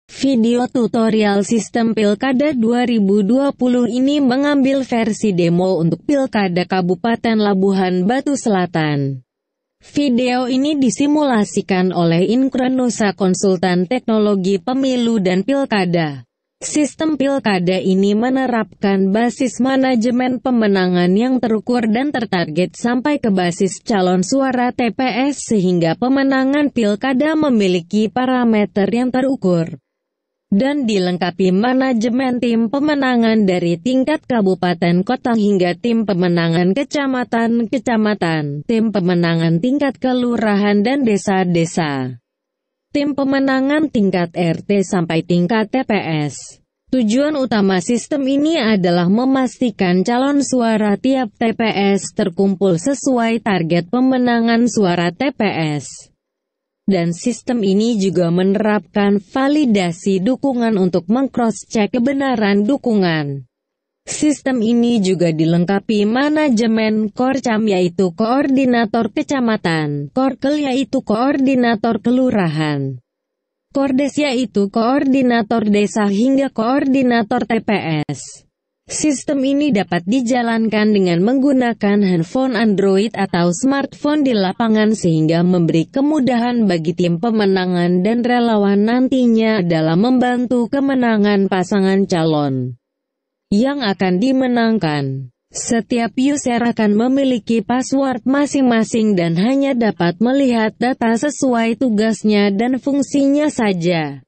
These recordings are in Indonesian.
Video tutorial sistem Pilkada 2020 ini mengambil versi demo untuk Pilkada Kabupaten Labuhan Batu Selatan. Video ini disimulasikan oleh Inkrenusa Konsultan Teknologi Pemilu dan Pilkada. Sistem pilkada ini menerapkan basis manajemen pemenangan yang terukur dan tertarget sampai ke basis calon suara TPS sehingga pemenangan pilkada memiliki parameter yang terukur. Dan dilengkapi manajemen tim pemenangan dari tingkat kabupaten kota hingga tim pemenangan kecamatan, tim pemenangan tingkat kelurahan dan desa-desa. Tim pemenangan tingkat RT sampai tingkat TPS. Tujuan utama sistem ini adalah memastikan calon suara tiap TPS terkumpul sesuai target pemenangan suara TPS. Dan sistem ini juga menerapkan validasi dukungan untuk meng-cross-check kebenaran dukungan. Sistem ini juga dilengkapi manajemen Korcam yaitu koordinator kecamatan, Korkel yaitu koordinator kelurahan, Kordes yaitu koordinator desa hingga koordinator TPS. Sistem ini dapat dijalankan dengan menggunakan handphone Android atau smartphone di lapangan sehingga memberi kemudahan bagi tim pemenangan dan relawan nantinya dalam membantu kemenangan pasangan calon yang akan dimenangkan. Setiap user akan memiliki password masing-masing dan hanya dapat melihat data sesuai tugasnya dan fungsinya saja.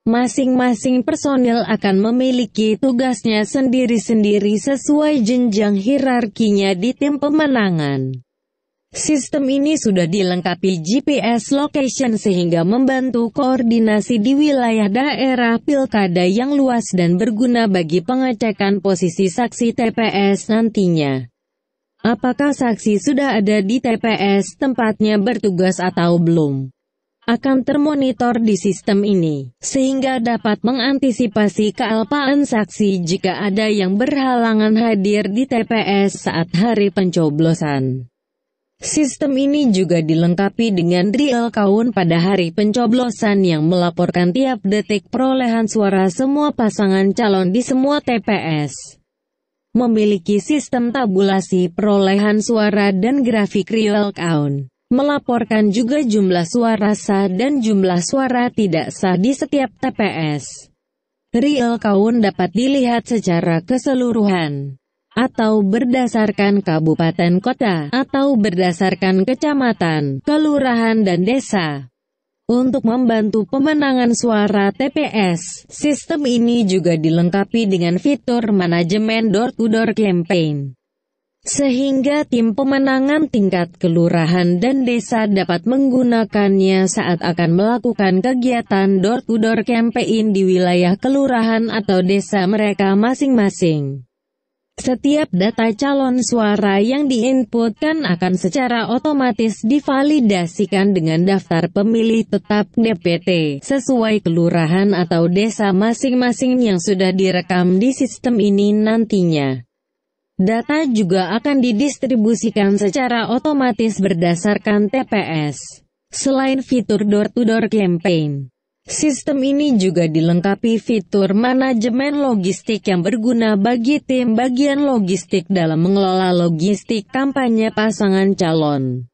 Masing-masing personil akan memiliki tugasnya sendiri-sendiri sesuai jenjang hierarkinya di tim pemenangan. Sistem ini sudah dilengkapi GPS location sehingga membantu koordinasi di wilayah daerah pilkada yang luas dan berguna bagi pengecekan posisi saksi TPS nantinya. Apakah saksi sudah ada di TPS tempatnya bertugas atau belum? Akan termonitor di sistem ini, sehingga dapat mengantisipasi kealpaan saksi jika ada yang berhalangan hadir di TPS saat hari pencoblosan. Sistem ini juga dilengkapi dengan real count pada hari pencoblosan yang melaporkan tiap detik perolehan suara semua pasangan calon di semua TPS. Memiliki sistem tabulasi perolehan suara dan grafik real count. Melaporkan juga jumlah suara sah dan jumlah suara tidak sah di setiap TPS. Real count dapat dilihat secara keseluruhan, atau berdasarkan kabupaten kota, atau berdasarkan kecamatan, kelurahan dan desa. Untuk membantu pemenangan suara TPS, sistem ini juga dilengkapi dengan fitur manajemen door-to-door campaign. Sehingga tim pemenangan tingkat kelurahan dan desa dapat menggunakannya saat akan melakukan kegiatan door-to-door campaign di wilayah kelurahan atau desa mereka masing-masing. Setiap data calon suara yang diinputkan akan secara otomatis divalidasikan dengan daftar pemilih tetap DPT sesuai kelurahan atau desa masing-masing yang sudah direkam di sistem ini nantinya. Data juga akan didistribusikan secara otomatis berdasarkan TPS. Selain fitur door-to-door campaign, sistem ini juga dilengkapi fitur manajemen logistik yang berguna bagi tim bagian logistik dalam mengelola logistik kampanye pasangan calon.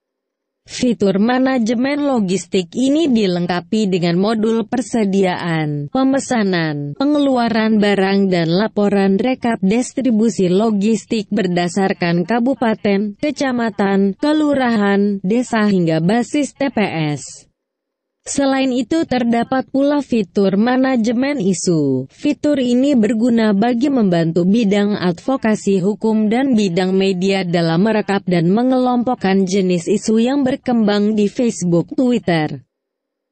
Fitur manajemen logistik ini dilengkapi dengan modul persediaan, pemesanan, pengeluaran barang dan laporan rekap distribusi logistik berdasarkan kabupaten, kecamatan, kelurahan, desa hingga basis TPS. Selain itu terdapat pula fitur manajemen isu. Fitur ini berguna bagi membantu bidang advokasi hukum dan bidang media dalam merekap dan mengelompokkan jenis isu yang berkembang di Facebook, Twitter,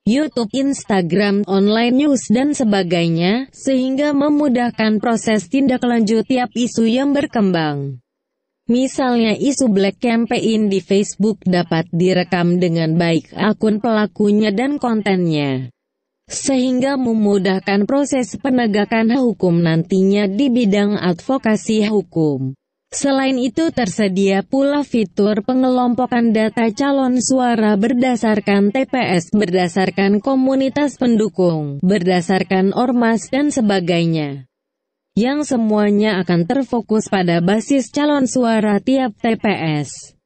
YouTube, Instagram, online news dan sebagainya, sehingga memudahkan proses tindak lanjut tiap isu yang berkembang. Misalnya isu Black Campaign di Facebook dapat direkam dengan baik akun pelakunya dan kontennya, sehingga memudahkan proses penegakan hukum nantinya di bidang advokasi hukum. Selain itu tersedia pula fitur pengelompokan data calon suara berdasarkan TPS, berdasarkan komunitas pendukung, berdasarkan ormas dan sebagainya. Yang semuanya akan terfokus pada basis calon suara tiap TPS.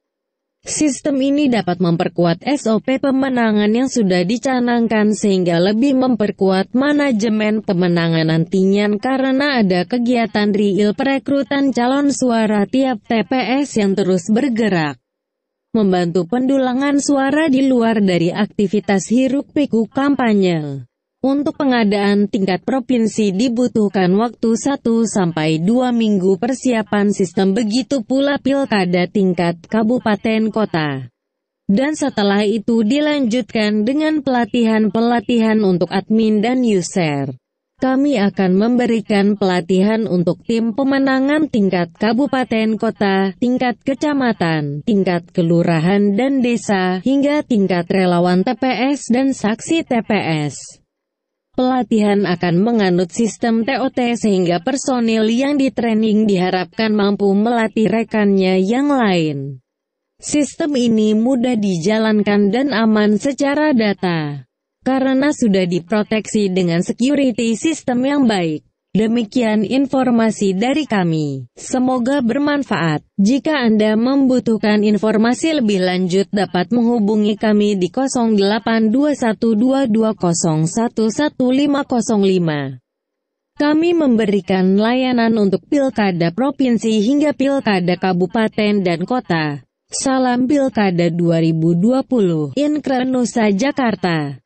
Sistem ini dapat memperkuat SOP pemenangan yang sudah dicanangkan sehingga lebih memperkuat manajemen pemenangan nantinya karena ada kegiatan real perekrutan calon suara tiap TPS yang terus bergerak. Membantu pendulangan suara di luar dari aktivitas hiruk-pikuk kampanye. Untuk pengadaan tingkat provinsi dibutuhkan waktu 1-2 minggu persiapan sistem, begitu pula pilkada tingkat kabupaten kota. Dan setelah itu dilanjutkan dengan pelatihan untuk admin dan user. Kami akan memberikan pelatihan untuk tim pemenangan tingkat kabupaten kota, tingkat kecamatan, tingkat kelurahan dan desa, hingga tingkat relawan TPS dan saksi TPS. Pelatihan akan menganut sistem TOT sehingga personil yang ditraining diharapkan mampu melatih rekannya yang lain. Sistem ini mudah dijalankan dan aman secara data, karena sudah diproteksi dengan security sistem yang baik. Demikian informasi dari kami. Semoga bermanfaat. Jika Anda membutuhkan informasi lebih lanjut dapat menghubungi kami di 082122011505. Kami memberikan layanan untuk pilkada provinsi hingga pilkada kabupaten dan kota. Salam Pilkada 2020, Inkra Nusa Jakarta.